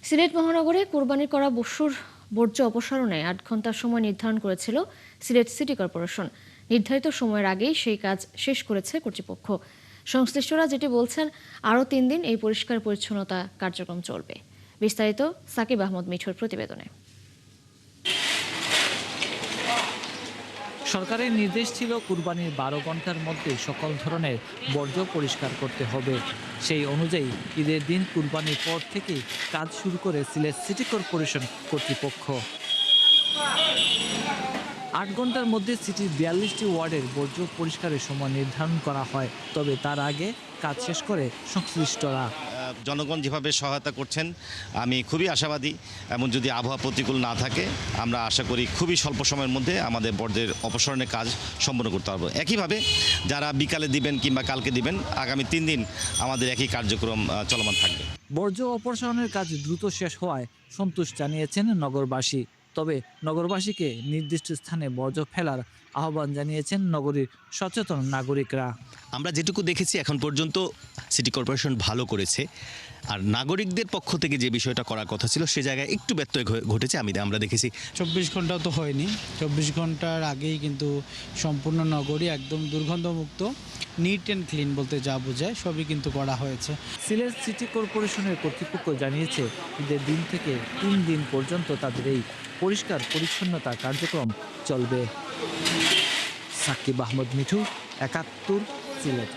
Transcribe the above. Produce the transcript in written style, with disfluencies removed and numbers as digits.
সিলেট মহানগরে কোরবানি করা পশুর বর্জ্য অপসারণে ৮ ঘন্টার সময় নির্ধারণ করেছিল সিলেট সিটি কর্পোরেশন। নির্ধারিত সময়ের আগেই সেই কাজ শেষ করেছে কর্তৃপক্ষ। সংশ্লিষ্টরা যেটি বলছেন, আরও ৩ দিন এই পরিষ্কার পরিচ্ছন্নতা কার্যক্রম চলবে। বিস্তারিত সাকিব আহমদ মিঠুর প্রতিবেদনে। সরকারের নির্দেশ ছিল কুরবানির ১২ ঘন্টার মধ্যে সকল ধরনের বর্জ্য পরিষ্কার করতে হবে। সেই অনুযায়ী ঈদের দিন কুরবানির পর থেকেই কাজ শুরু করে সিলেট সিটি কর্পোরেশন কর্তৃপক্ষ। ৮ ঘন্টার মধ্যে সিটির ৪২টি ওয়ার্ডের বর্জ্য পরিষ্কারের সময় নির্ধারণ করা হয়, তবে তার আগে কাজ শেষ করে সংশ্লিষ্টরা। জনগণ যেভাবে সহায়তা করছেন আমি খুবই আশাবাদী, এবং যদি আবহাওয়া প্রতিকূল না থাকে আমরা আশা করি খুবই স্বল্প সময়ের মধ্যে আমাদের বর্জ্যের অপসারণের কাজ সম্পন্ন করতে পারবো। একইভাবে যারা বিকালে দিবেন কিংবা কালকে দিবেন, আগামী ৩ দিন আমাদের একই কার্যক্রম চলমান থাকবে। বর্জ্য অপসারণের কাজ দ্রুত শেষ হওয়ায় সন্তোষ জানিয়েছেন নগরবাসী। তবে নগরবাসীকে নির্দিষ্ট স্থানে বর্জ্য ফেলার আহ্বান জানিয়েছেন নগরীর সচেতন নাগরিকরা। আমরা যেটুকু দেখেছি এখন পর্যন্ত সিটি কর্পোরেশন ভালো করেছে, আর নাগরিকদের পক্ষ থেকে যে বিষয়টা করার কথা ছিল সে জায়গায় একটু ব্যত্যয় ঘটেছে। আমরা দেখেছি ২৪ ঘন্টাও তো হয়নি, ২৪ ঘন্টার আগেই কিন্তু সম্পূর্ণ নগরী একদম দুর্গন্ধমুক্ত, নিট অ্যান্ড ক্লিন বলতে যা বোঝায় সবই কিন্তু করা হয়েছে। সিলেট সিটি কর্পোরেশনের কর্তৃপক্ষ জানিয়েছে ঈদের দিন থেকে ৩ দিন পর্যন্ত তাদের এই পরিষ্কার পরিচ্ছন্নতা কার্যক্রম চলবে। সাকিব আহমদ মিঠু, ৭১, সিলেট।